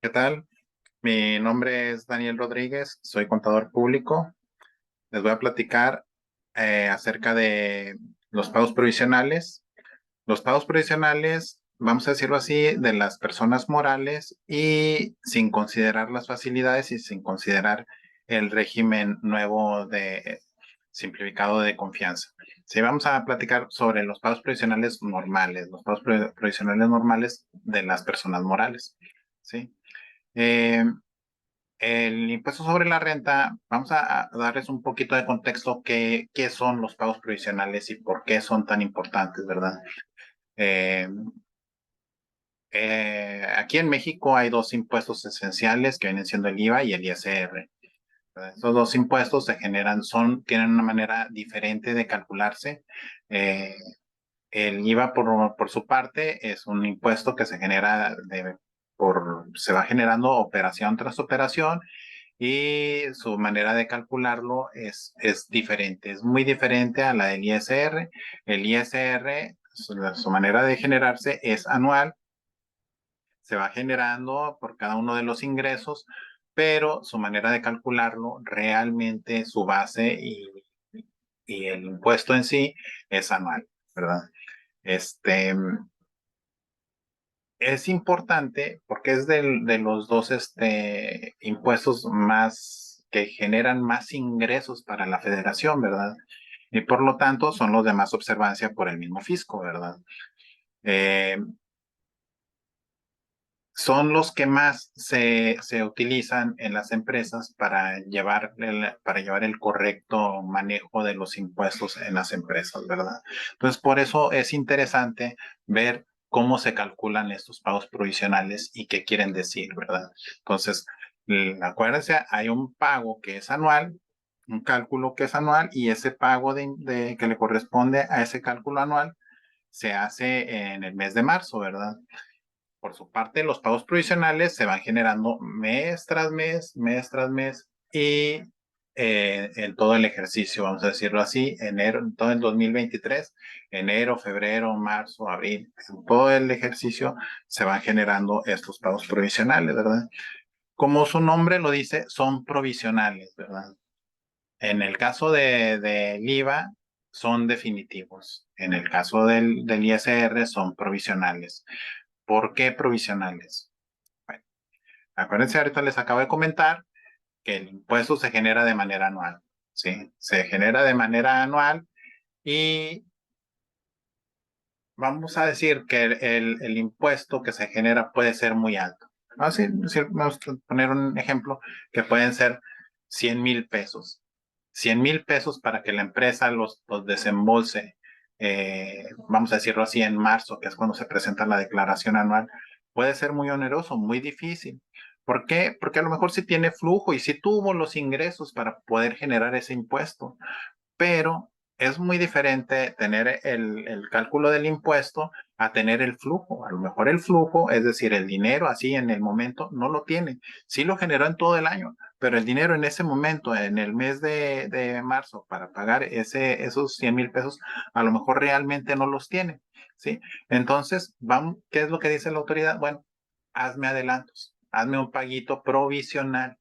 ¿Qué tal? Mi nombre es Daniel Rodríguez, soy contador público. Les voy a platicar acerca de los pagos provisionales. Los pagos provisionales, vamos a decirlo así, de las personas morales y sin considerar las facilidades y sin considerar el régimen nuevo de simplificado de confianza. Sí, vamos a platicar sobre los pagos provisionales normales, los pagos provisionales normales de las personas morales. ¿Sí? Eh, el impuesto sobre la renta, vamos a darles un poquito de contexto qué son los pagos provisionales y por qué son tan importantes, ¿verdad? Eh, Aquí en México hay dos impuestos esenciales que vienen siendo el IVA y el ISR. ¿Verdad? Estos dos impuestos se generan, tienen una manera diferente de calcularse. Eh, el IVA por su parte es un impuesto que se genera se va generando operación tras operación y su manera de calcularlo es diferente, es muy diferente a la del ISR. El ISR, su manera de generarse es anual, se va generando por cada uno de los ingresos, pero su manera de calcularlo, realmente su base y el impuesto en sí es anual, ¿verdad? Este, es importante porque es de los dos impuestos más que generan más ingresos para la federación, ¿verdad? Y por lo tanto son los de más observancia por el mismo fisco, ¿verdad? Eh, Son los que más se utilizan en las empresas para llevar el correcto manejo de los impuestos en las empresas, ¿verdad? Entonces, por eso es interesante ver cómo se calculan estos pagos provisionales y qué quieren decir, ¿verdad? Entonces, acuérdense, hay un pago que es anual, un cálculo que es anual y ese pago que le corresponde a ese cálculo anual se hace en el mes de marzo, ¿verdad? Por su parte, los pagos provisionales se van generando mes tras mes y en todo el ejercicio, vamos a decirlo así, en todo el 2023, enero, febrero, marzo, abril, en todo el ejercicio se van generando estos pagos provisionales, ¿verdad? Como su nombre lo dice, son provisionales, ¿verdad? En el caso del IVA, son definitivos. En el caso del ISR, son provisionales. ¿Por qué provisionales? Bueno, acuérdense, ahorita les acabo de comentar que el impuesto se genera de manera anual, ¿sí? Se genera de manera anual y vamos a decir que el impuesto que se genera puede ser muy alto. Vamos a poner un ejemplo que pueden ser 100,000 pesos. 100,000 pesos para que la empresa los desembolse, vamos a decirlo así, en marzo, que es cuando se presenta la declaración anual, puede ser muy oneroso, muy difícil. ¿Por qué? Porque a lo mejor sí tiene flujo y sí tuvo los ingresos para poder generar ese impuesto, pero es muy diferente tener el cálculo del impuesto a tener el flujo. A lo mejor el flujo, es decir, el dinero así en el momento, no lo tiene. Sí lo generó en todo el año, pero el dinero en ese momento, en el mes de marzo, para pagar esos 100,000 pesos, a lo mejor realmente no los tiene. ¿Sí? Entonces, vamos, ¿qué es lo que dice la autoridad? Bueno, hazme adelantos, hazme un paguito provisional.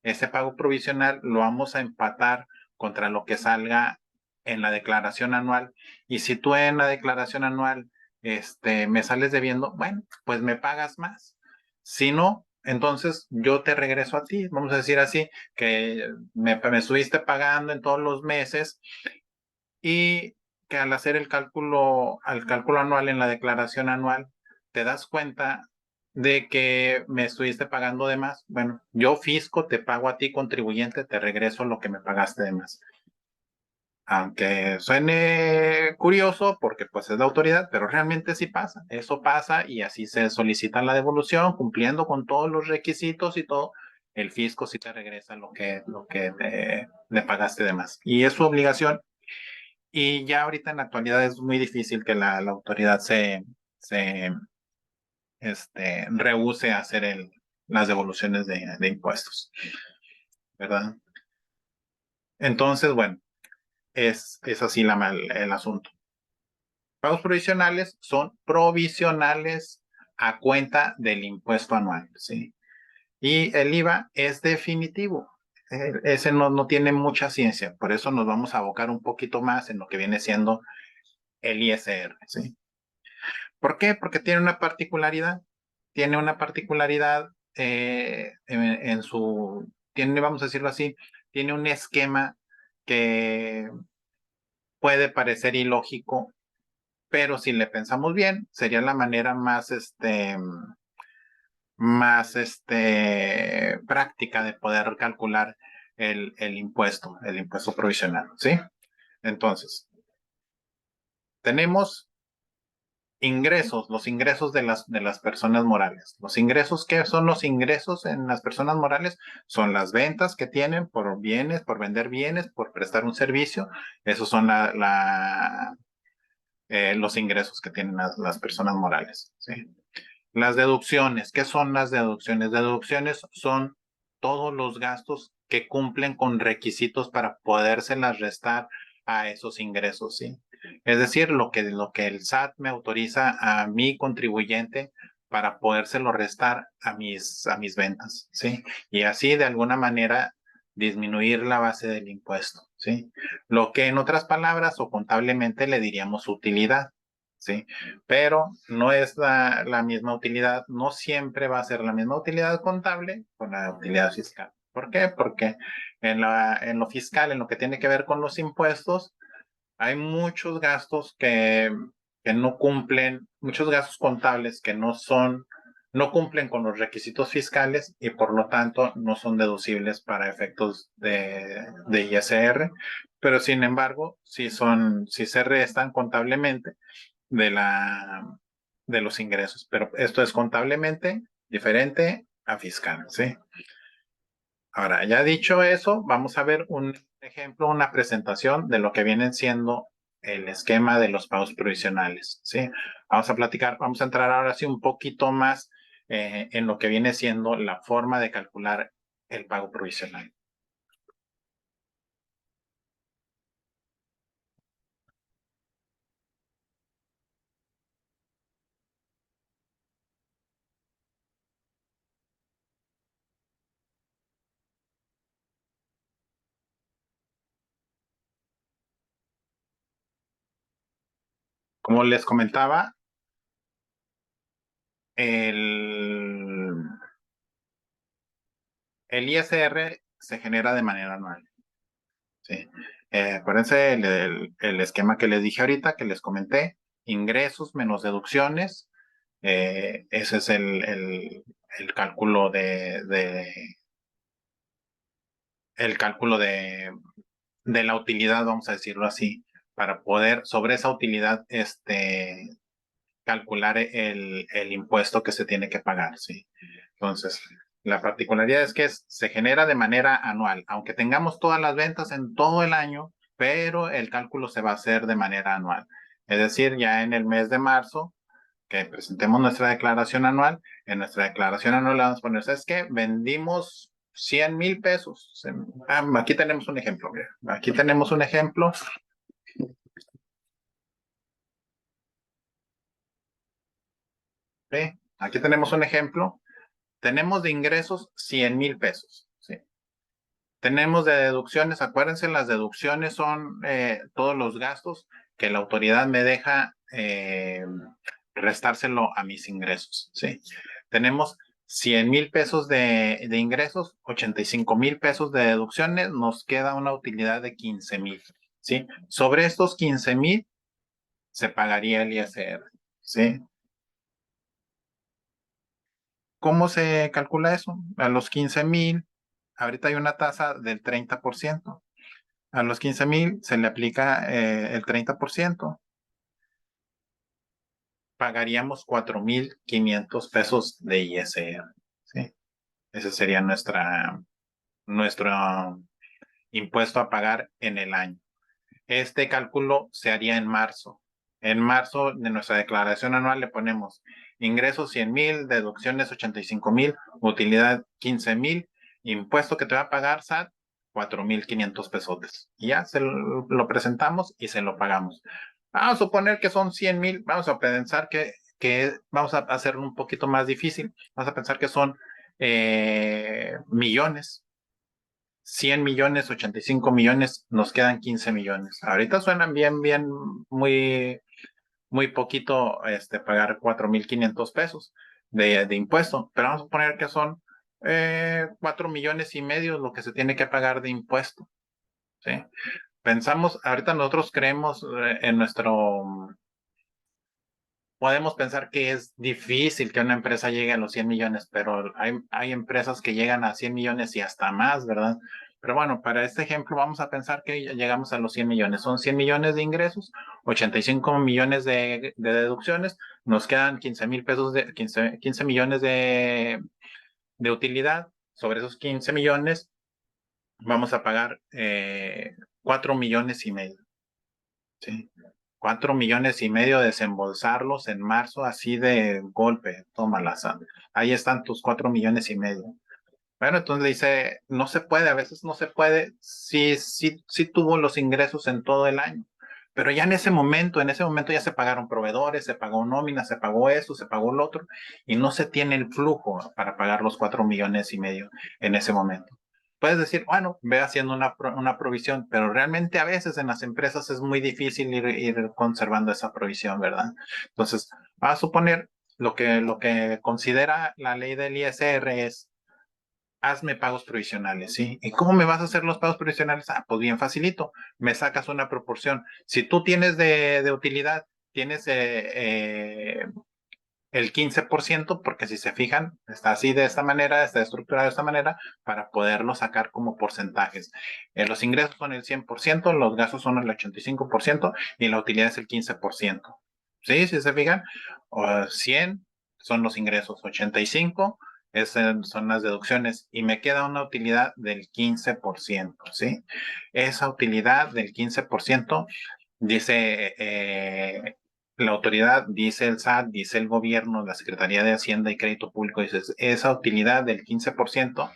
Ese pago provisional lo vamos a empatar contra lo que salga en la declaración anual. Y si tú en la declaración anual me sales debiendo, bueno, pues me pagas más. Si no, entonces yo te regreso a ti. Vamos a decir así, que me estuviste pagando en todos los meses y que al hacer al cálculo anual en la declaración anual, te das cuenta de que me estuviste pagando de más. Bueno, yo fisco te pago a ti contribuyente, te regreso lo que me pagaste de más. Aunque suene curioso porque pues es la autoridad, pero realmente sí pasa. Eso pasa y así se solicita la devolución cumpliendo con todos los requisitos y todo. El fisco sí te regresa lo que le pagaste de más. Y es su obligación y ya ahorita en la actualidad es muy difícil que la autoridad se rehúse a hacer las devoluciones de impuestos, ¿verdad? Entonces, bueno, es así el asunto. Pagos provisionales son provisionales a cuenta del impuesto anual, ¿sí? Y el IVA es definitivo. Ese no tiene mucha ciencia. Por eso nos vamos a abocar un poquito más en lo que viene siendo el ISR, ¿sí? ¿Por qué? Porque tiene una particularidad. Tiene una particularidad en su, tiene, vamos a decirlo así, tiene un esquema que puede parecer ilógico, pero si le pensamos bien, sería la manera más práctica de poder calcular el impuesto provisional, ¿sí? Entonces, tenemos ingresos, los ingresos de las personas morales. Los ingresos, ¿qué son los ingresos en las personas morales? Son las ventas que tienen por bienes, por vender bienes, por prestar un servicio. Esos son los ingresos que tienen las personas morales, ¿sí? Las deducciones, ¿qué son las deducciones? Deducciones son todos los gastos que cumplen con requisitos para podérselas restar a esos ingresos, ¿sí? Es decir, lo que el SAT me autoriza a mi contribuyente para podérselo restar a mis ventas, ¿sí? Y así de alguna manera disminuir la base del impuesto, ¿sí? Lo que en otras palabras o contablemente le diríamos utilidad, ¿sí? Pero no es la misma utilidad, no siempre va a ser la misma utilidad contable con la utilidad fiscal. ¿Por qué? Porque en lo fiscal, en lo que tiene que ver con los impuestos, hay muchos gastos que no cumplen, muchos gastos contables que no cumplen con los requisitos fiscales y por lo tanto no son deducibles para efectos de ISR, pero sin embargo, si se restan contablemente de de los ingresos, pero esto es contablemente diferente a fiscal, ¿sí? Ahora, ya dicho eso, vamos a ver un ejemplo, una presentación de lo que vienen siendo el esquema de los pagos provisionales, ¿sí? Vamos a entrar ahora sí un poquito más en lo que viene siendo la forma de calcular el pago provisional. Como les comentaba, el, el ISR se genera de manera anual. Sí. Acuérdense el esquema que les dije ahorita, que les comenté, ingresos menos deducciones, ese es el cálculo el cálculo de la utilidad, vamos a decirlo así, para poder sobre esa utilidad, calcular el impuesto que se tiene que pagar, ¿sí? Entonces, la particularidad es que se genera de manera anual, aunque tengamos todas las ventas en todo el año, pero el cálculo se va a hacer de manera anual. Es decir, ya en el mes de marzo, que presentemos nuestra declaración anual, en nuestra declaración anual le vamos a poner, ¿sabes qué? Vendimos 100,000 pesos. Aquí tenemos un ejemplo, mira. Aquí tenemos un ejemplo. ¿Sí? Aquí tenemos un ejemplo. Tenemos de ingresos 100,000 pesos, ¿sí? Tenemos de deducciones, acuérdense, las deducciones son todos los gastos que la autoridad me deja restárselo a mis ingresos, ¿sí? Tenemos 100,000 pesos de ingresos, 85,000 pesos de deducciones, nos queda una utilidad de 15,000, ¿sí? Sobre estos 15,000 se pagaría el ISR, ¿sí? ¿Cómo se calcula eso? A los 15,000, ahorita hay una tasa del 30%. A los 15,000 se le aplica el 30%. Pagaríamos 4,500 pesos de ISR, ¿sí? Ese sería nuestro impuesto a pagar en el año. Este cálculo se haría en marzo. En marzo de nuestra declaración anual le ponemos ingresos 100,000, deducciones 85,000, utilidad 15,000, impuesto que te va a pagar SAT 4,500 pesos. Y ya lo presentamos y se lo pagamos. Vamos a suponer que son 100,000, vamos a pensar que vamos a hacerlo un poquito más difícil. Vamos a pensar que son millones. 100 millones, 85 millones, nos quedan 15 millones. Ahorita suenan bien, muy, muy poquito pagar 4,500 pesos de impuesto, pero vamos a poner que son 4 millones y medio lo que se tiene que pagar de impuesto. ¿Sí? Pensamos, ahorita nosotros creemos en podemos pensar que es difícil que una empresa llegue a los 100 millones, pero hay empresas que llegan a 100 millones y hasta más, ¿verdad? Pero bueno, para este ejemplo vamos a pensar que llegamos a los 100 millones. Son 100 millones de ingresos, 85 millones de deducciones, nos quedan 15,000 pesos, 15 millones de utilidad. Sobre esos 15 millones vamos a pagar 4 millones y medio. ¿Sí? 4,5 millones desembolsarlos en marzo, así de golpe, tómala, ahí están tus 4,5 millones. Bueno, entonces le dice, no se puede, a veces no se puede, sí tuvo los ingresos en todo el año, pero ya en ese momento ya se pagaron proveedores, se pagó nómina, se pagó eso, se pagó lo otro, y no se tiene el flujo para pagar los 4,5 millones en ese momento. Puedes decir, bueno, ve haciendo una provisión, pero realmente a veces en las empresas es muy difícil ir conservando esa provisión, ¿verdad? Entonces, va a suponer lo que considera la ley del ISR es hazme pagos provisionales, ¿sí? ¿Y cómo me vas a hacer los pagos provisionales? Ah, pues bien facilito, me sacas una proporción. Si tú tienes de utilidad, tienes el 15%, porque si se fijan, está así de esta manera, está estructurado de esta manera, para poderlo sacar como porcentajes. Los ingresos son el 100%, los gastos son el 85% y la utilidad es el 15%. ¿Sí? Si se fijan, 100 son los ingresos, 85 son las deducciones y me queda una utilidad del 15%, ¿sí? Esa utilidad del 15% dice la autoridad, dice el SAT, dice el gobierno, la Secretaría de Hacienda y Crédito Público, dice esa utilidad del 15%,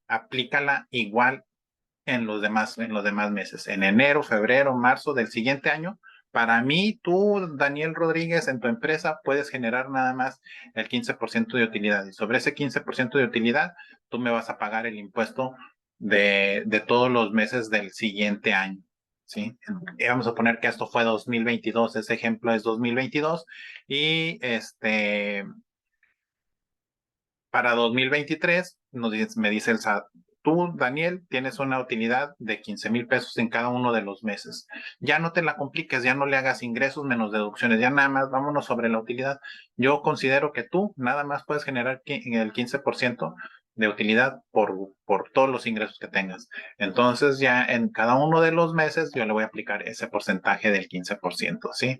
aplícala igual en los demás meses, en enero, febrero, marzo del siguiente año. Para mí, tú, Daniel Rodríguez, en tu empresa puedes generar nada más el 15% de utilidad. Y sobre ese 15% de utilidad, tú me vas a pagar el impuesto de todos los meses del siguiente año. ¿Sí? Y vamos a poner que esto fue 2022, ese ejemplo es 2022. Y para 2023, me dice el SAT, tú, Daniel, tienes una utilidad de 15,000 pesos en cada uno de los meses. Ya no te la compliques, ya no le hagas ingresos menos deducciones, ya nada más vámonos sobre la utilidad. Yo considero que tú nada más puedes generar el 15% de utilidad por todos los ingresos que tengas. Entonces ya en cada uno de los meses yo le voy a aplicar ese porcentaje del 15%, ¿sí?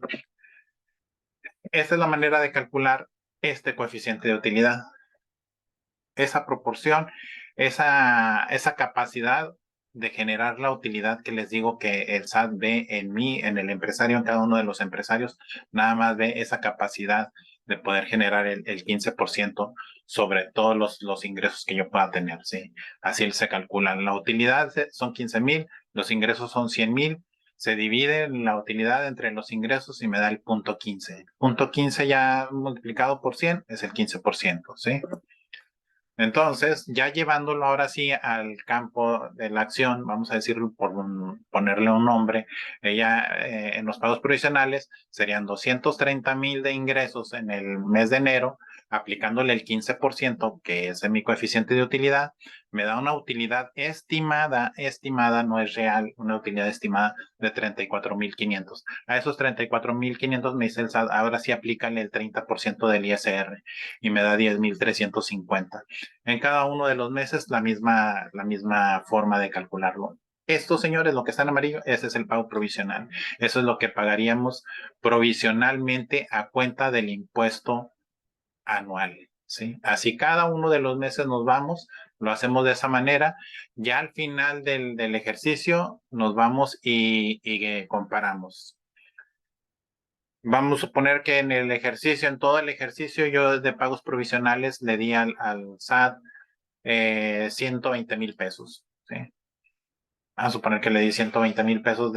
Esa es la manera de calcular este coeficiente de utilidad, esa proporción, esa capacidad de generar la utilidad que les digo que el SAT ve en mí, en el empresario, en cada uno de los empresarios, nada más ve esa capacidad de poder generar el 15% sobre todos los ingresos que yo pueda tener, ¿sí? Así se calcula. La utilidad son 15,000, los ingresos son 100,000, se divide la utilidad entre los ingresos y me da el punto 15. Punto 15 ya multiplicado por 100 es el 15%, ¿sí? Entonces, ya llevándolo ahora sí al campo de la acción, vamos a decirlo ponerle un nombre, ella en los pagos provisionales serían 230,000 de ingresos en el mes de enero, aplicándole el 15%, que es mi coeficiente de utilidad, me da una utilidad estimada, no es real, una utilidad estimada de 34,500. A esos 34,500 me dice el SAT, ahora sí aplícale el 30% del ISR y me da 10,350. En cada uno de los meses la misma forma de calcularlo. Estos señores, lo que está en amarillo, ese es el pago provisional. Eso es lo que pagaríamos provisionalmente a cuenta del impuesto anual. ¿Sí? Así cada uno de los meses nos vamos, lo hacemos de esa manera. Ya al final del ejercicio nos vamos y comparamos. Vamos a suponer que en todo el ejercicio, yo de pagos provisionales le di al SAT 120,000 pesos, ¿sí? Vamos a suponer que le di 120,000 pesos